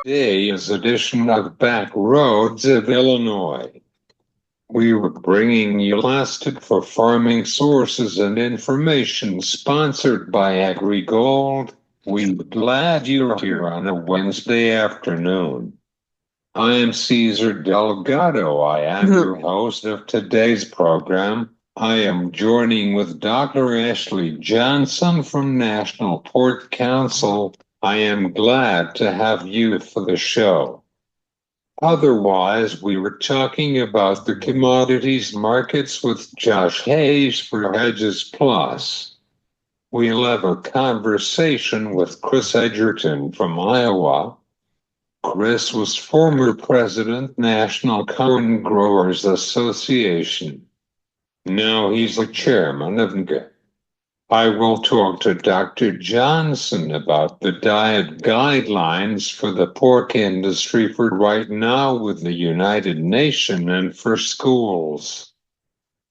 Today's edition of Back Roads of Illinois. We were bringing you lasted for farming sources and information sponsored by AgriGold. We're glad you're here on a Wednesday afternoon. I am Cesar Delgado. I am your host of today's program. I am joining with Dr. Ashley Johnson from National Pork Council. I am glad to have you for the show. Otherwise, we were talking about the commodities markets with Josh Hayes for Hedges Plus. We'll have a conversation with Chris Edgerton from Iowa. Chris was former president, National Corn Growers Association. Now he's the chairman of Ncga. I will talk to Dr. Johnson about the diet guidelines for the pork industry for right now with the United Nations and for schools.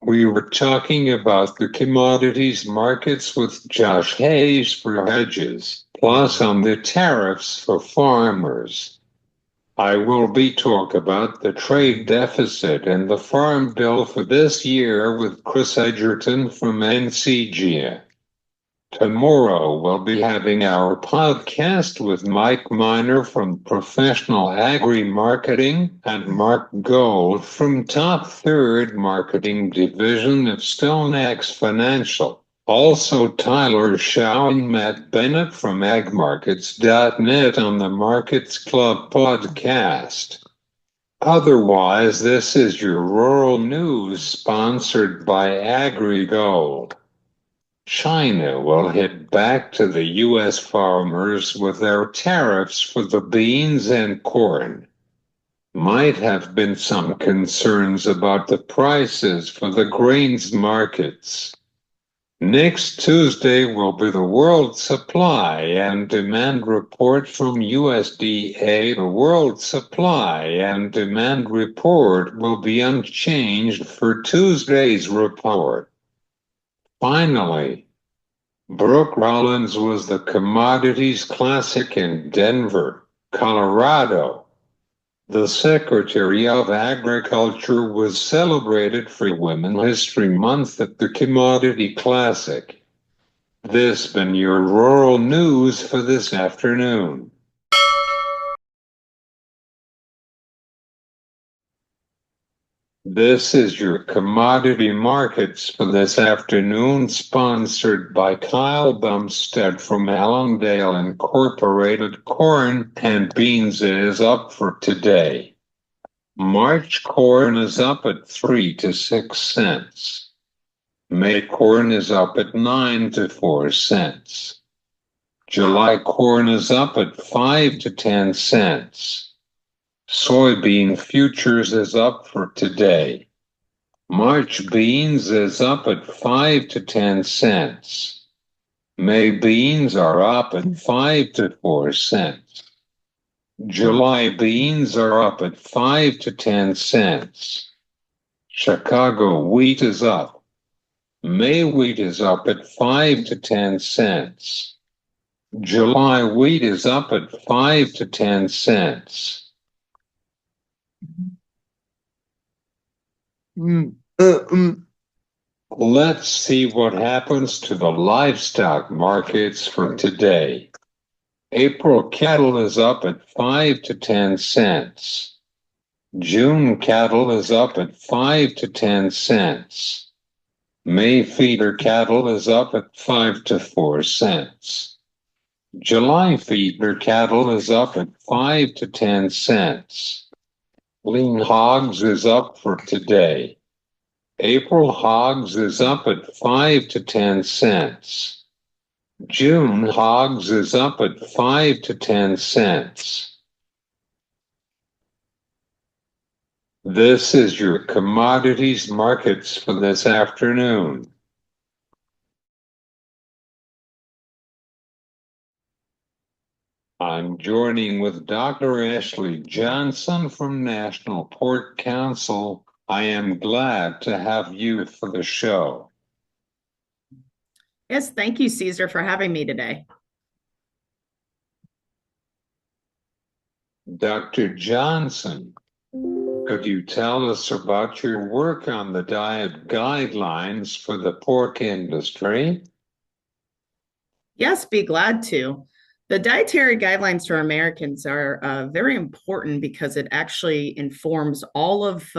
We were talking about the commodities markets with Josh Hayes for Hedges, plus on the tariffs for farmers. I will be talk about the trade deficit and the farm bill for this year with Chris Edgerton from Ncga. Tomorrow we'll be having our podcast with Mike Miner from Professional Agri Marketing and Mark Gold from Top Third Marketing Division of StoneX Financial. Also Tyler Shaw and Matt Bennett from agmarkets.net on the Markets Club podcast. Otherwise, this is your rural news sponsored by AgriGold. China will hit back to the U.S. farmers with their tariffs for the beans and corn. Might have been some concerns about the prices for the grains markets. Next Tuesday will be the World Supply and Demand Report from USDA. The World Supply and Demand Report will be unchanged for Tuesday's report. Finally, Brooke Rollins was the Commodities Classic in Denver, Colorado. The Secretary of Agriculture was celebrated for Women's History Month at the Commodity Classic. This been your rural news for this afternoon. This is your commodity markets for this afternoon, sponsored by Kyle Bumstead from Allendale Incorporated. Corn and beans is up for today. March corn is up at 3 to 6 cents. May corn is up at 9 to 4 cents. July corn is up at 5 to 10 cents. Soybean futures is up for today. March beans is up at 5 to 10 cents. May beans are up at 5 to 4 cents. July beans are up at 5 to 10 cents. Chicago wheat is up. May wheat is up at 5 to 10 cents. July wheat is up at 5 to 10 cents. Let's see what happens to the livestock markets for today. April cattle is up at 5 to 10 cents. June cattle is up at 5 to 10 cents. May feeder cattle is up at 5 to 4 cents. July feeder cattle is up at 5 to 10 cents. Lean hogs is up for today. April hogs is up at 5 to 10 cents. June hogs is up at 5 to 10 cents. This is your commodities markets for this afternoon. I'm joining with Dr. Ashley Johnson from National Pork Council. I am glad to have you for the show. Yes, thank you, Cesar, for having me today. Dr. Johnson, could you tell us about your work on the diet guidelines for the pork industry? Yes, be glad to. The dietary guidelines for Americans are very important because it actually informs all of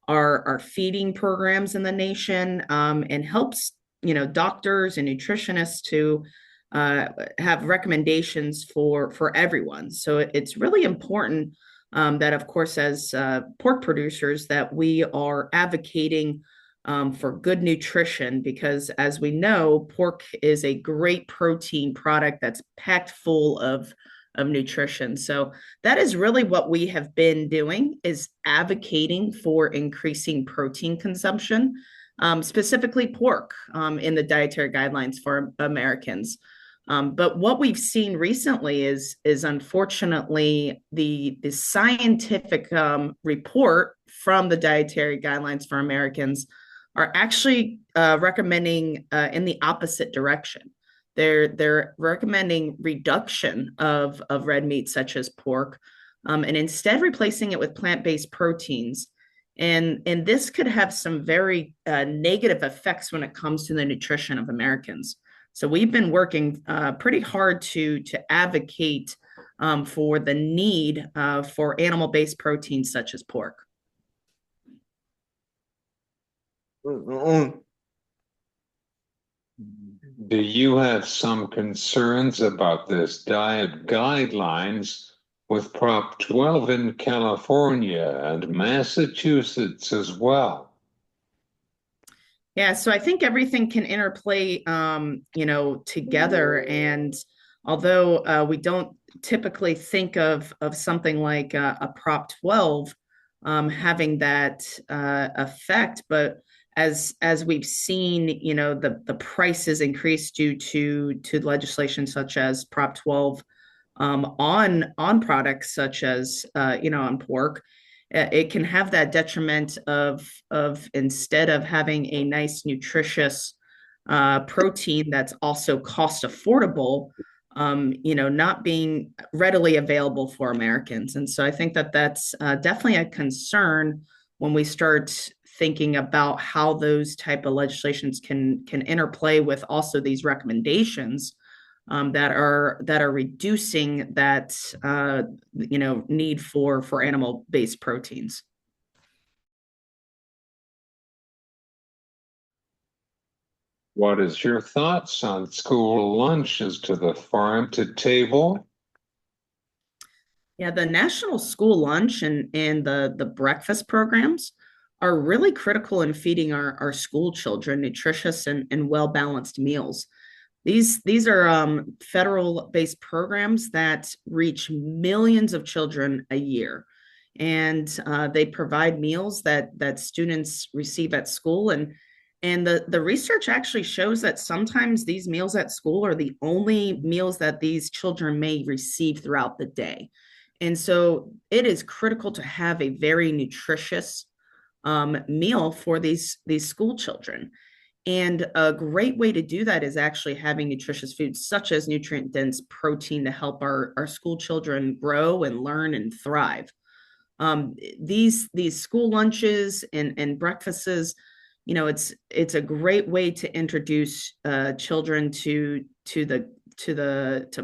our feeding programs in the nation, and helps doctors and nutritionists to have recommendations for everyone. So it's really important that, of course, as pork producers, that we are advocating for good nutrition, because as we know, pork is a great protein product that's packed full of nutrition. So that is really what we have been doing, is advocating for increasing protein consumption, specifically pork, in the dietary guidelines for Americans. But what we've seen recently is unfortunately the scientific report from the dietary guidelines for Americans are actually recommending in the opposite direction. They're recommending reduction of red meat such as pork, and instead replacing it with plant-based proteins. And this could have some very negative effects when it comes to the nutrition of Americans. So we've been working pretty hard to advocate for the need for animal-based proteins such as pork. Do you have some concerns about this diet guidelines with Prop 12 in California and Massachusetts as well? Yeah, so I think everything can interplay, together. And although we don't typically think of something like a Prop 12 having that effect, but as we've seen, the prices increase due to legislation such as Prop 12 on products such as on pork. It can have that detriment of instead of having a nice nutritious protein that's also cost affordable, not being readily available for Americans. And so I think that that's definitely a concern when we start thinking about how those type of legislations can interplay with also these recommendations that are reducing that need for animal based proteins. What is your thoughts on school lunches to the farm to table? Yeah, the national school lunch and the breakfast programs are really critical in feeding our school children nutritious and well balanced meals. These are federal based programs that reach millions of children a year, and they provide meals that students receive at school. And the research actually shows that sometimes these meals at school are the only meals that these children may receive throughout the day. And so it is critical to have a very nutritious meal for these school children. And a great way to do that is actually having nutritious foods such as nutrient dense protein to help our school children grow and learn and thrive. These school lunches and breakfasts, it's a great way to introduce children to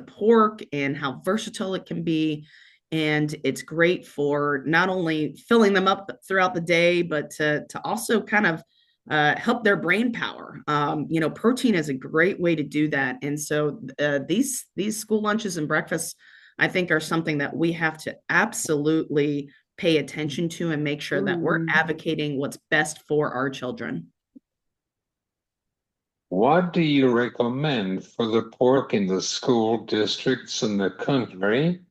pork and how versatile it can be. And it's great for not only filling them up throughout the day, but to also kind of help their brain power. Protein is a great way to do that. And so these school lunches and breakfasts, I think, are something that we have to absolutely pay attention to and make sure that we're advocating what's best for our children. What do you recommend for the pork in the school districts in the country?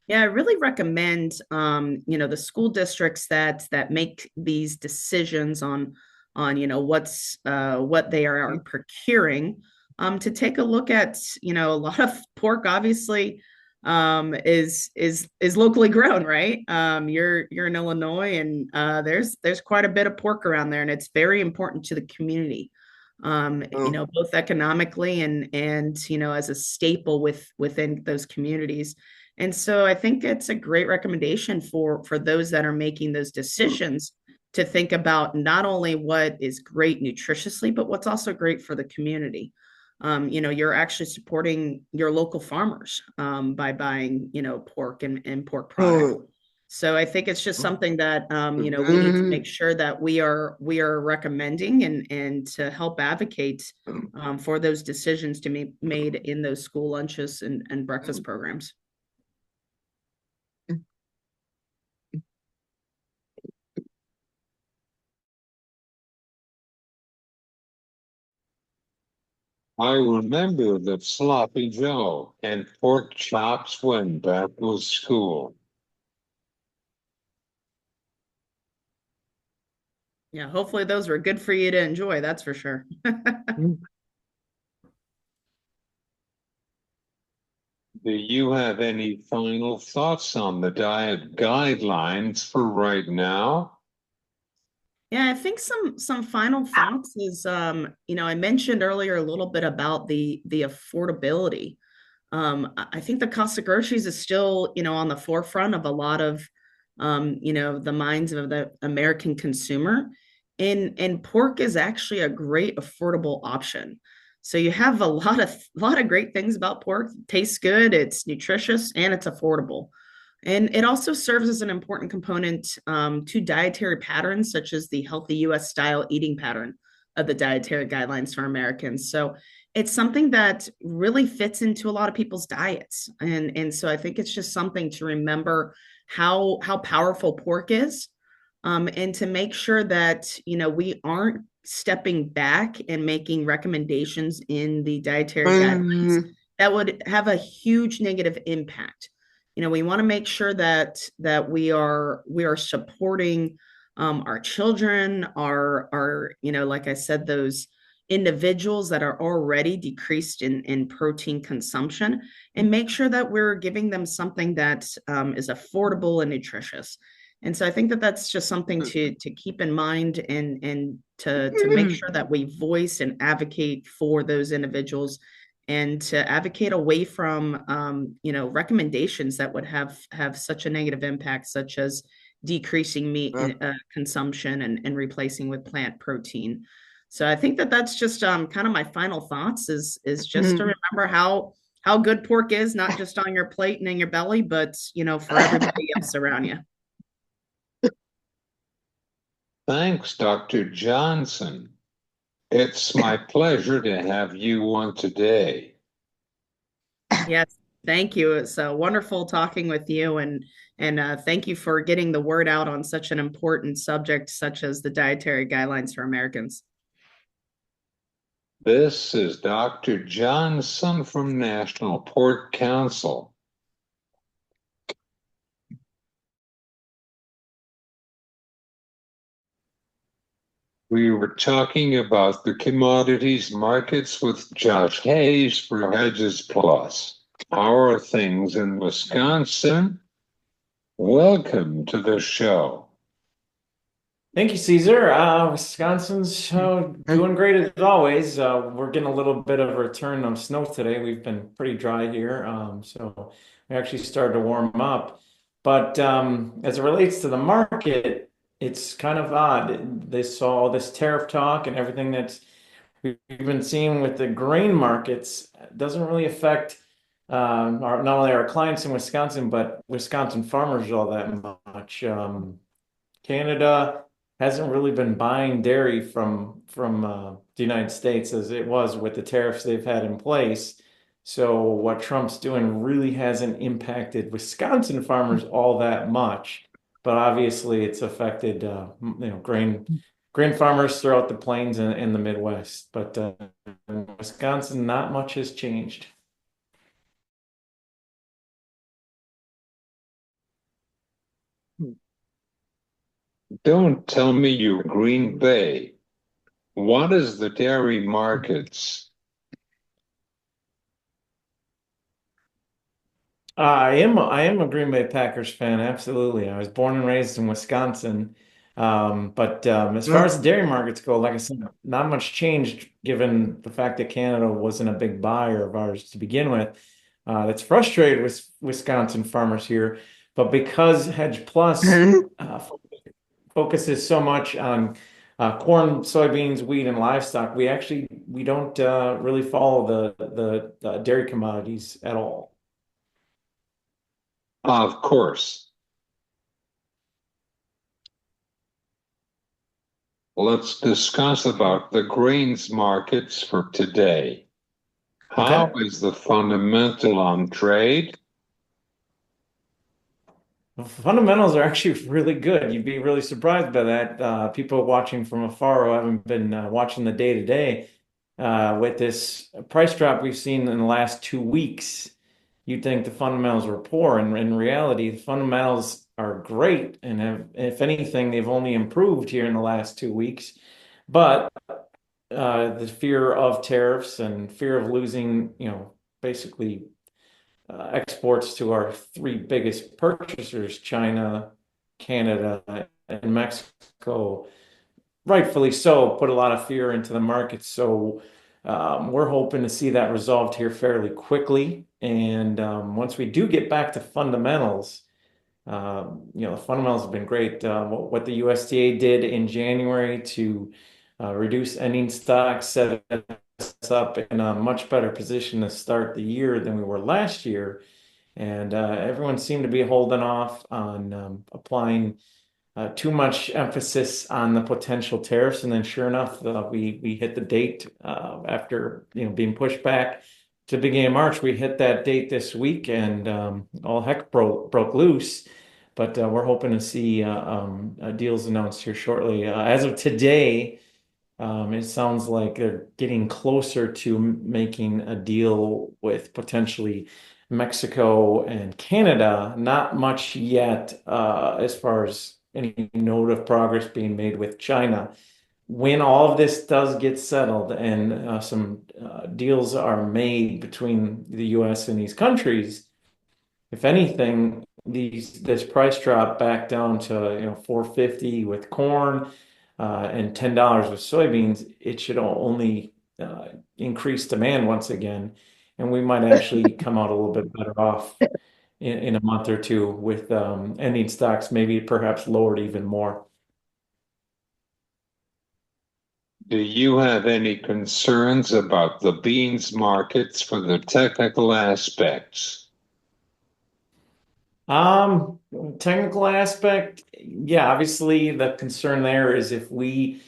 Yeah, I really recommend the school districts that make these decisions on what they are procuring, to take a look at, a lot of pork obviously is locally grown, right? You're in Illinois, and there's quite a bit of pork around there, and it's very important to the community. both economically and as a staple within those communities. And so I think it's a great recommendation for those that are making those decisions to think about not only what is great nutritiously, but what's also great for the community. You're actually supporting your local farmers by buying, pork and pork products. So I think it's just something that we need to make sure that we are recommending and to help advocate for those decisions to be made in those school lunches and breakfast programs. I remember the sloppy Joe and pork chops when back to school. Yeah, hopefully those were good for you to enjoy, that's for sure. Do you have any final thoughts on the diet guidelines for right now? Yeah, I think some final thoughts is I mentioned earlier a little bit about the affordability. I think the cost of groceries is still, on the forefront of a lot of the minds of the American consumer. And pork is actually a great affordable option. So you have a lot of great things about pork. It tastes good, it's nutritious, and it's affordable. And it also serves as an important component to dietary patterns, such as the healthy US style eating pattern of the dietary guidelines for Americans. So it's something that really fits into a lot of people's diets. And so I think it's just something to remember how powerful pork is, and to make sure that we aren't stepping back and making recommendations in the dietary guidelines that would have a huge negative impact. We want to make sure that we are supporting our children, our like I said, those individuals that are already decreased in protein consumption, and make sure that we're giving them something that is affordable and nutritious. And so I think that that's just something to keep in mind, and to make sure that we voice and advocate for those individuals, and to advocate away from recommendations that would have such a negative impact, such as decreasing meat consumption and replacing with plant protein. So I think that that's just kind of my final thoughts is just to remember how good pork is, not just on your plate and in your belly, but for everybody else around you. Thanks, Dr. Johnson. It's my pleasure to have you on today. Yes, thank you. It's wonderful talking with you, and thank you for getting the word out on such an important subject, such as the dietary guidelines for Americans. This is Dr. Johnson from National Pork Council. We were talking about the commodities markets with Josh Hayes for Hedges Plus. How are things in Wisconsin? Welcome to the show. Thank you, Cesar. Wisconsin's doing great as always. We're getting a little bit of a return of snow today. We've been pretty dry here, so we actually started to warm up. But as it relates to the market, it's kind of odd. They saw all this tariff talk and everything that we've been seeing with the grain markets doesn't really affect not only our clients in Wisconsin, but Wisconsin farmers all that much. Canada hasn't really been buying dairy from the United States as it was with the tariffs they've had in place. So what Trump's doing really hasn't impacted Wisconsin farmers all that much, but obviously it's affected grain farmers throughout the plains and the Midwest. But in Wisconsin, not much has changed. Don't tell me you're Green Bay. What is the dairy markets? I am a Green Bay Packers fan, absolutely. I was born and raised in Wisconsin. But as far as the dairy markets go, like I said, not much changed given the fact that Canada wasn't a big buyer of ours to begin with. That's frustrated with Wisconsin farmers here. But because Hedge Plus focuses so much on corn, soybeans, wheat, and livestock, we don't really follow the dairy commodities at all. Of course. Let's discuss about the grains markets for today. How Okay. is the fundamental on trade? Fundamentals are actually really good. You'd be really surprised by that. People watching from afar who haven't been watching the day to day with this price drop we've seen in the last 2 weeks, you'd think the fundamentals were poor. And in reality, the fundamentals are great. And if anything, they've only improved here in the last 2 weeks. But the fear of tariffs and fear of losing, basically exports to our three biggest purchasers, China, Canada, and Mexico, rightfully so, put a lot of fear into the market. So we're hoping to see that resolved here fairly quickly. And once we do get back to fundamentals, the fundamentals have been great. What the USDA did in January to reduce ending stocks set us up in a much better position to start the year than we were last year. And everyone seemed to be holding off on applying too much emphasis on the potential tariffs. And then sure enough, we hit the date after being pushed back to the beginning of March. We hit that date this week, and all heck broke loose. But we're hoping to see deals announced here shortly. As of today, it sounds like they're getting closer to making a deal with potentially Mexico and Canada. Not much yet, as far as any note of progress being made with China. When all of this does get settled and some deals are made between the US and these countries, if anything, this price drop back down to 450 with corn and $10 with soybeans, it should only increase demand once again, and we might actually come out a little bit better off in a month or two with ending stocks, maybe perhaps lowered even more. Do you have any concerns about the beans markets for the technical aspects? Um, Technical aspect, yeah, obviously the concern there is if we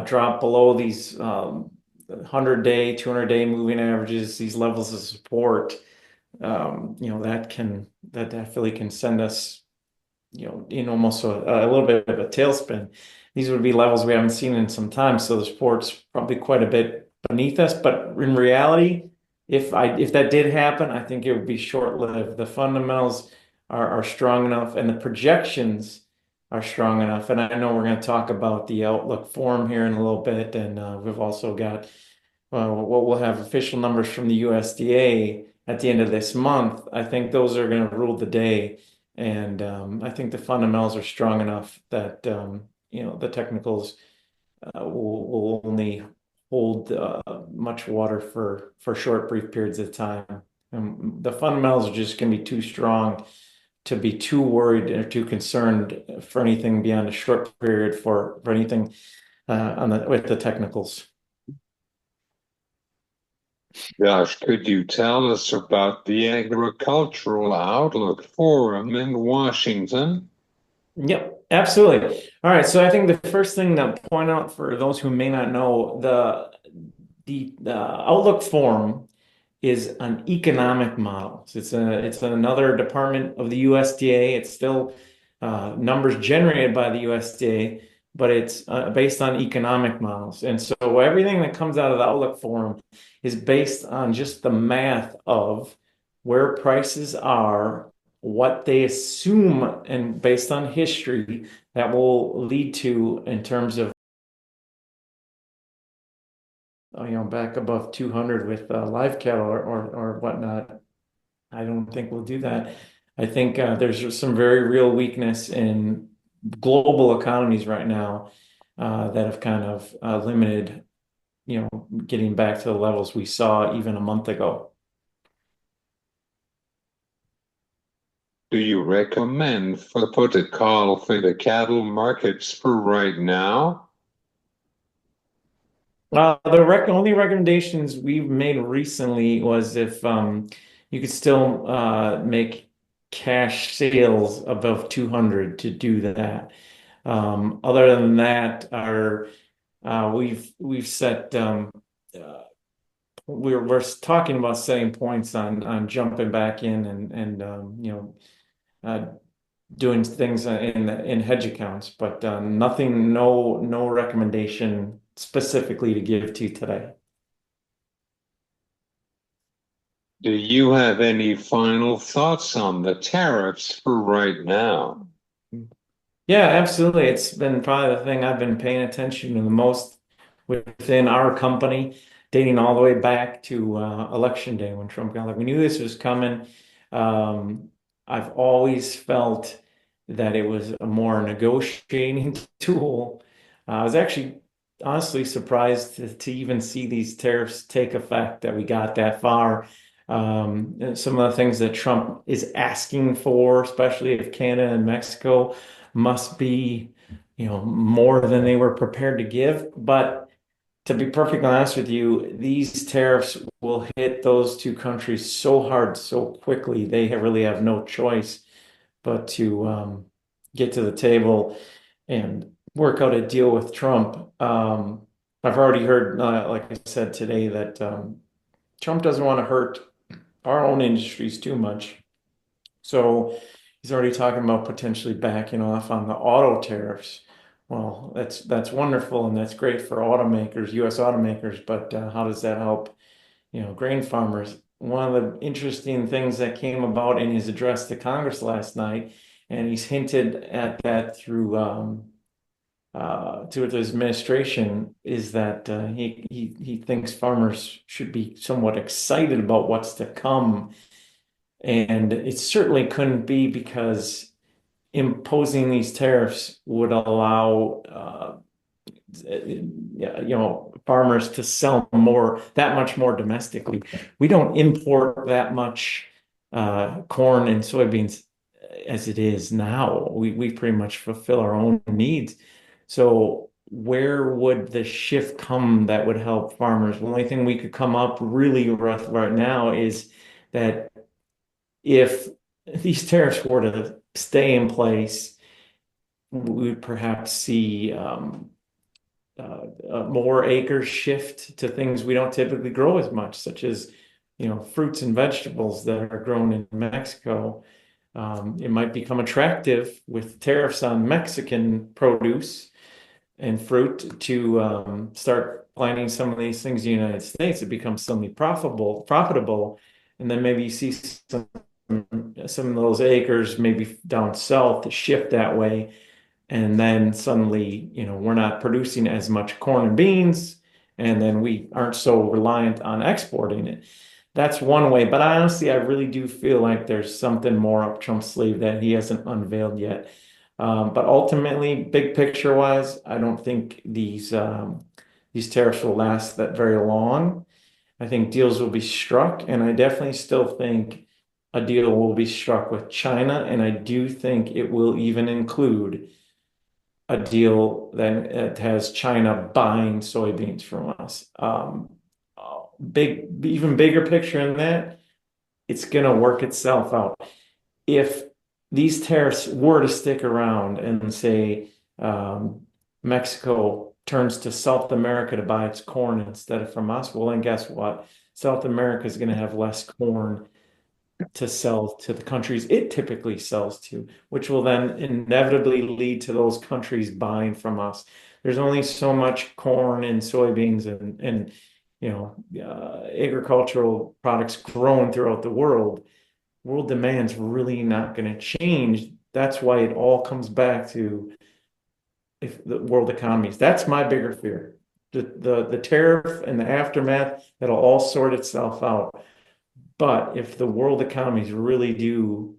drop below these 100-day, 200-day moving averages, these levels of support, that definitely can send us, in almost a little bit of a tailspin. These would be levels we haven't seen in some time, so the support's probably quite a bit beneath us. But in reality, if that did happen, I think it would be short-lived. The fundamentals are strong enough, and the projections are strong enough. And I know we're going to talk about the outlook forum here in a little bit, and we've also got what we'll have official numbers from the USDA at the end of this month. I think those are going to rule the day. And I think the fundamentals are strong enough that the technicals will only hold much water for short, brief periods of time. The fundamentals are just going to be too strong to be too worried or too concerned for anything beyond a short period for anything with the technicals. Josh, could you tell us about the Agricultural Outlook Forum in Washington? Yep, absolutely. All right, so I think the first thing to point out for those who may not know, the Outlook Forum is an economic model. So it's another department of the USDA. It's still numbers generated by the USDA, but it's based on economic models. And so everything that comes out of the Outlook Forum is based on just the math of where prices are, what they assume, and based on history that will lead to in terms of back above 200 with live cattle or whatnot. I don't think we'll do that. I think there's some very real weakness in global economies right now that have kind of limited, getting back to the levels we saw even a month ago. Do you recommend put a call for the cattle markets for right now? Only recommendations we've made recently was if you could still make cash sales above 200 to do that. Other than that, we've set we're talking about setting points on jumping back in and uh, doing things in hedge accounts, but nothing, no recommendation specifically to give to today. Do you have any final thoughts on the tariffs for right now? Yeah, absolutely. It's been probably the thing I've been paying attention to the most within our company, dating all the way back to election day when Trump got like, we knew this was coming. Um, I've always felt that it was a more negotiating tool. I was actually honestly surprised to even see these tariffs take effect, that we got that far. And some of the things that Trump is asking for, especially if Canada and Mexico must be, more than they were prepared to give. But to be perfectly honest with you, these tariffs will hit those two countries so hard, so quickly, really have no choice but to get to the table and work out a deal with Trump. I've already heard, like I said today, that Trump doesn't want to hurt our own industries too much. So he's already talking about potentially backing off on the auto tariffs. Well, that's wonderful and that's great for automakers, U.S. automakers, but how does that help, grain farmers? One of the interesting things that came about in his address to Congress last night, and he's hinted at that through to his administration, is that he thinks farmers should be somewhat excited about what's to come, and it certainly couldn't be, because imposing these tariffs would allow farmers to sell that much more domestically. We don't import that much corn and soybeans as it is now. We pretty much fulfill our own needs. So where would the shift come that would help farmers? The only thing we could come up really rough right now is that if these tariffs were to stay in place, we would perhaps see more acres shift to things we don't typically grow as much, such as, fruits and vegetables that are grown in Mexico. It might become attractive with tariffs on Mexican produce and fruit to start planting some of these things in the United States. It becomes suddenly profitable, and then maybe you see some of those acres maybe down south to shift that way, and then suddenly, we're not producing as much corn and beans, and then we aren't so reliant on exporting it. That's one way, but honestly, I really do feel like there's something more up Trump's sleeve that he hasn't unveiled yet. But ultimately, big picture wise, I don't think these tariffs will last that very long. I think deals will be struck, and I definitely still think a deal will be struck with China, and I do think it will even include a deal that has China buying soybeans from us. Even bigger picture in that, it's going to work itself out. If these tariffs were to stick around and say Mexico turns to South America to buy its corn instead of from us, well, then guess what? South America is going to have less corn to sell to the countries it typically sells to, which will then inevitably lead to those countries buying from us. There's only so much corn and soybeans and agricultural products grown throughout the world. World demand's really not going to change. That's why it all comes back to if the world economies. That's my bigger fear. The tariff and the aftermath, that'll all sort itself out. But if the world economies really do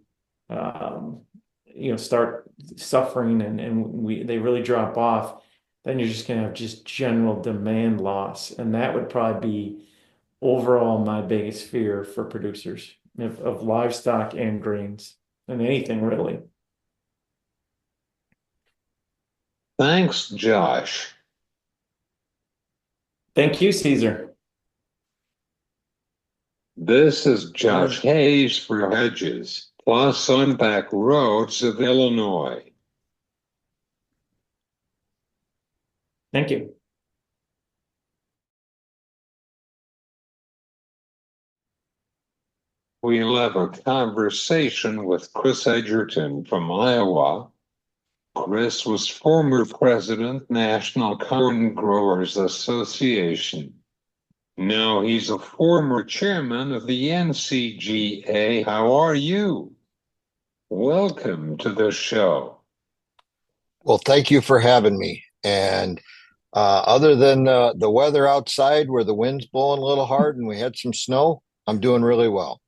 start suffering and they really drop off, then you're just going to have just general demand loss. And that would probably be overall my biggest fear for producers of livestock and grains and anything really. Thanks, Josh. Thank you, Cesar. This is Josh Hayes for Hedges, plus on back roads of Illinois. Thank you. We'll have a conversation with Chris Edgerton from Iowa. Chris was former president, National Corn Growers Association. Now he's a former chairman of the Ncga. How are you? Welcome to the show. Well, thank you for having me. And other than the weather outside where the wind's blowing a little hard and we had some snow, I'm doing really well.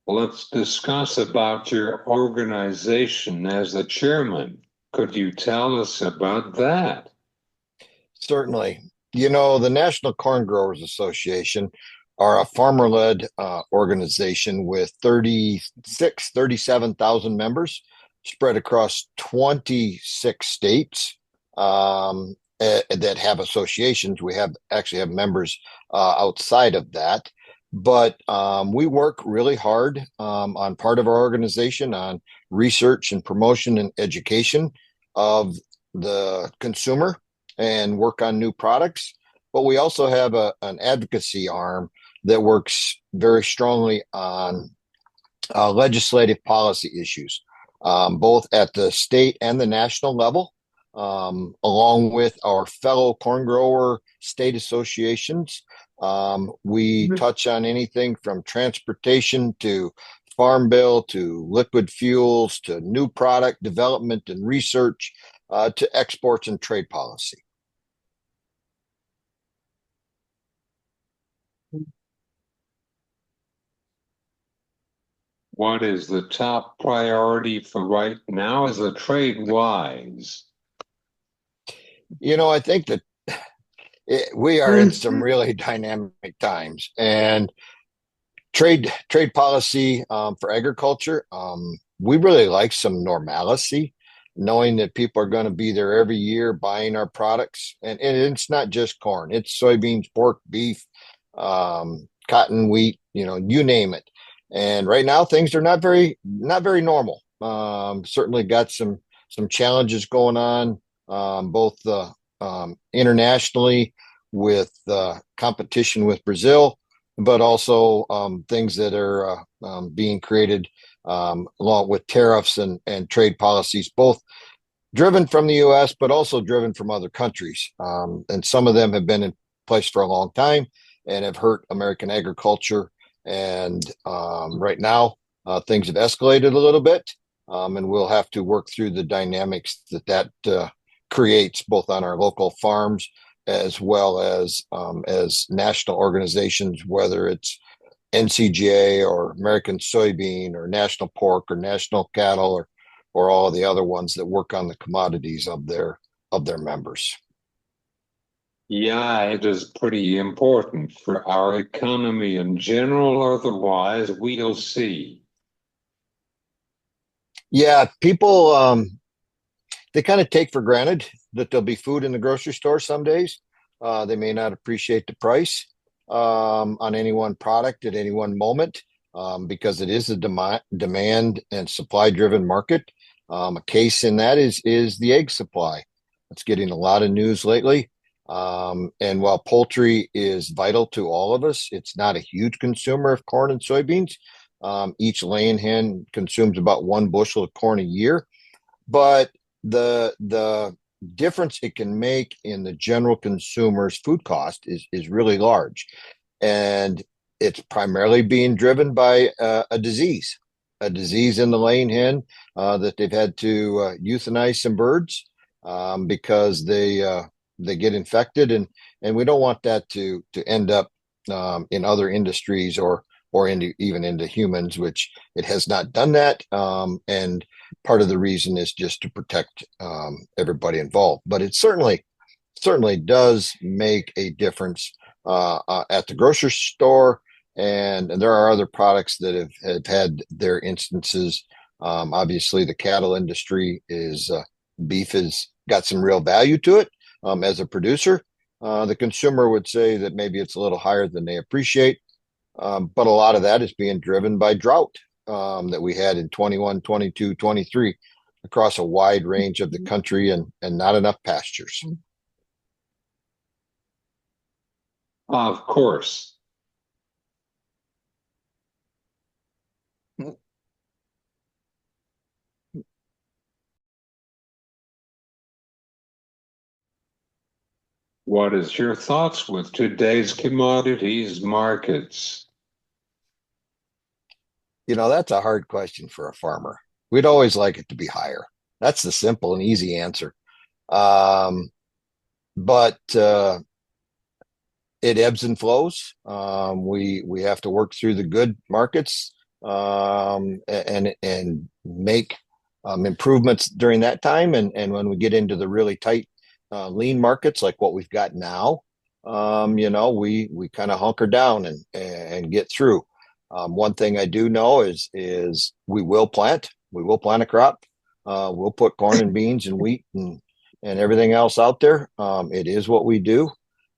Let's discuss about your organization as the chairman. Could you tell us about that? Certainly. The National Corn Growers Association are a farmer-led organization with 37,000 members spread across 26 states that have associations. We actually have members outside of that. But we work really hard on part of our organization on research and promotion and education of the consumer and work on new products. But we also have an advocacy arm that works very strongly on legislative policy issues, both at the state and the national level, along with our fellow corn grower state associations. We touch on anything from transportation to farm bill to liquid fuels to new product development and research to exports and trade policy. What is the top priority for right now as a trade wise? I think that we are in some really dynamic times, and trade policy for agriculture. We really like some normalcy, knowing that people are going to be there every year buying our products, and it's not just corn; it's soybeans, pork, beef, cotton, wheat. You name it. And right now, things are not very normal. Certainly got some challenges going on, both internationally with competition with Brazil, but also things that are being created along with tariffs and trade policies, both driven from the U.S., but also driven from other countries. And some of them have been in place for a long time and have hurt American agriculture. And right now, things have escalated a little bit, and we'll have to work through the dynamics that creates both on our local farms as well as national organizations, whether it's Ncga or American Soybean or National Pork or National Cattle or all the other ones that work on the commodities of their members. Yeah, it is pretty important for our economy in general. Otherwise, we'll see. Yeah, people, they kind of take for granted that there'll be food in the grocery store some days. They may not appreciate the price on any one product at any one moment because it is a demand and supply-driven market. A case in that is the egg supply. It's getting a lot of news lately. And while poultry is vital to all of us, it's not a huge consumer of corn and soybeans. Each laying hen consumes about 1 bushel of corn a year, but the difference it can make in the general consumer's food cost is really large, and it's primarily being driven by a disease in the laying hen that they've had to euthanize some birds because they get infected, and we don't want that to end up in other industries or or even into humans, which it has not done that. And part of the reason is just to protect everybody involved. But it certainly does make a difference at the grocery store. And there are other products that have had their instances. Obviously, the cattle industry is beef has got some real value to it as a producer. The consumer would say that maybe it's a little higher than they appreciate. But a lot of that is being driven by drought that we had in 21, 22, 23 across a wide range of the country and not enough pastures. Of course. What is your thoughts with today's commodities markets? That's a hard question for a farmer. We'd always like it to be higher. That's the simple and easy answer. But it ebbs and flows. We have to work through the good markets and make improvements during that time. And when we get into the really tight, lean markets like what we've got now, we kind of hunker down and get through. One thing I do know is we will plant a crop. We'll put corn and beans and wheat and everything else out there. It is what we do.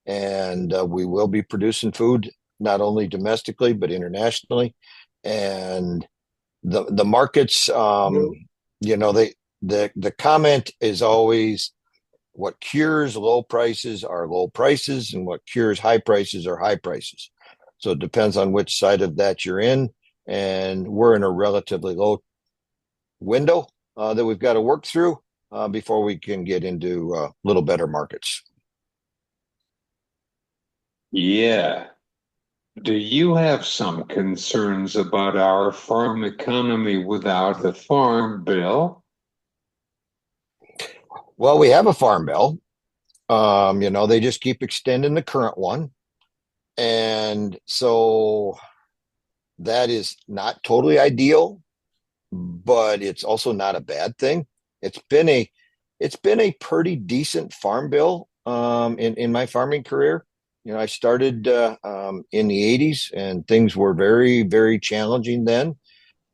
And we will be producing food, not only domestically, but internationally. And the markets, the comment is always what cures low prices are low prices and what cures high prices are high prices. So it depends on which side of that you're in. And we're in a relatively low window that we've got to work through before we can get into little better markets. Yeah. Do you have some concerns about our farm economy without the Farm Bill? Well, we have a farm bill. They just keep extending the current one. And so that is not totally ideal, but it's also not a bad thing. It's been a pretty decent farm bill in my farming career. I started in the 80s and things were very, very challenging then.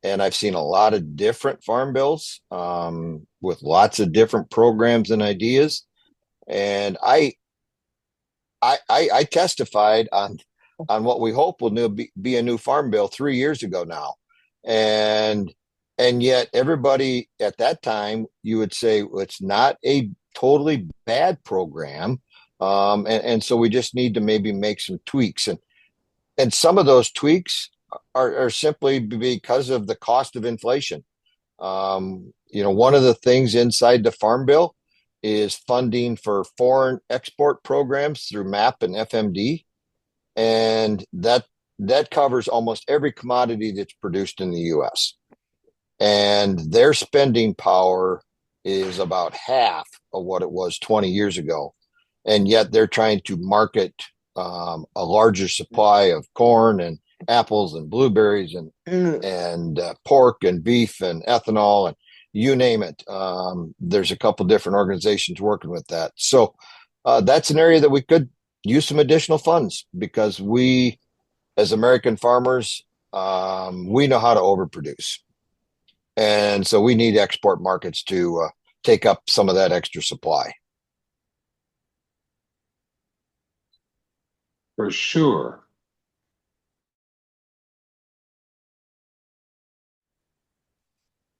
And I've seen a lot of different farm bills with lots of different programs and ideas. And I testified on what we hope will be a new farm bill 3 years ago now. And yet everybody at that time, you would say, well, it's not a totally bad program. And so we just need to maybe make some tweaks. And some of those tweaks are simply because of the cost of inflation. One of the things inside the Farm Bill is funding for foreign export programs through MAP and FMD. And that covers almost every commodity that's produced in the U.S. And their spending power is about half of what it was 20 years ago. And yet they're trying to market a larger supply of corn and apples and blueberries and pork and beef and ethanol and you name it. There's a couple different organizations working with that. So that's an area that we could use some additional funds because we, as American farmers, we know how to overproduce. And so we need export markets to take up some of that extra supply. For sure.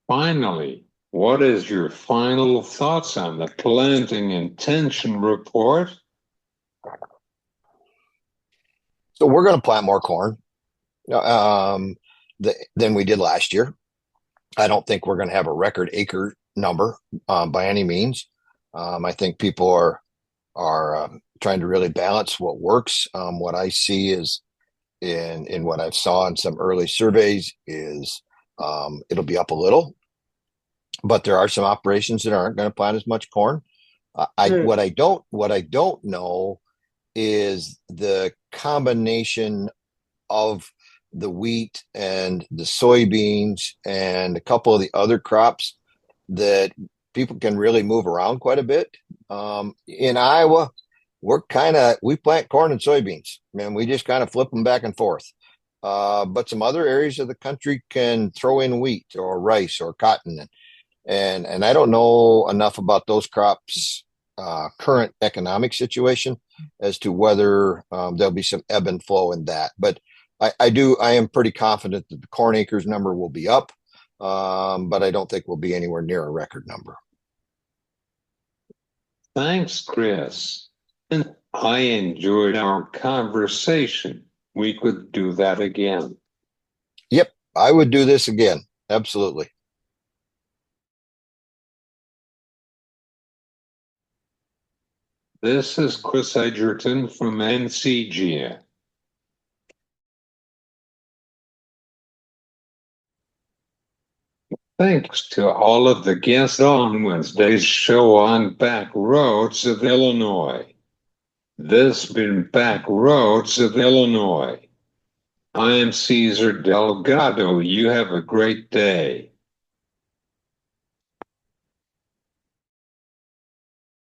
Finally, what is your final thoughts on the planting intention report? So we're going to plant more corn than we did last year. I don't think we're going to have a record acre number by any means. I think people are trying to really balance what works. What I see is in what I've saw in some early surveys is it'll be up a little, but there are some operations that aren't going to plant as much corn. What I don't know is the combination of the wheat and the soybeans and a couple of the other crops that people can really move around quite a bit. In Iowa, we plant corn and soybeans, and we just kind of flip them back and forth. But some other areas of the country can throw in wheat or rice or cotton, and I don't know enough about those crops' current economic situation as to whether there'll be some ebb and flow in that. But I am pretty confident that the corn acres number will be up, but I don't think we'll be anywhere near a record number. Thanks, Chris. And I enjoyed our conversation. We could do that again. Yep, I would do this again. Absolutely. This is Chris Edgerton from Ncga. Thanks to all of the guests on Wednesday's show on Back Roads of Illinois. This has been Back Roads of Illinois. I am Cesar Delgado. You have a great day.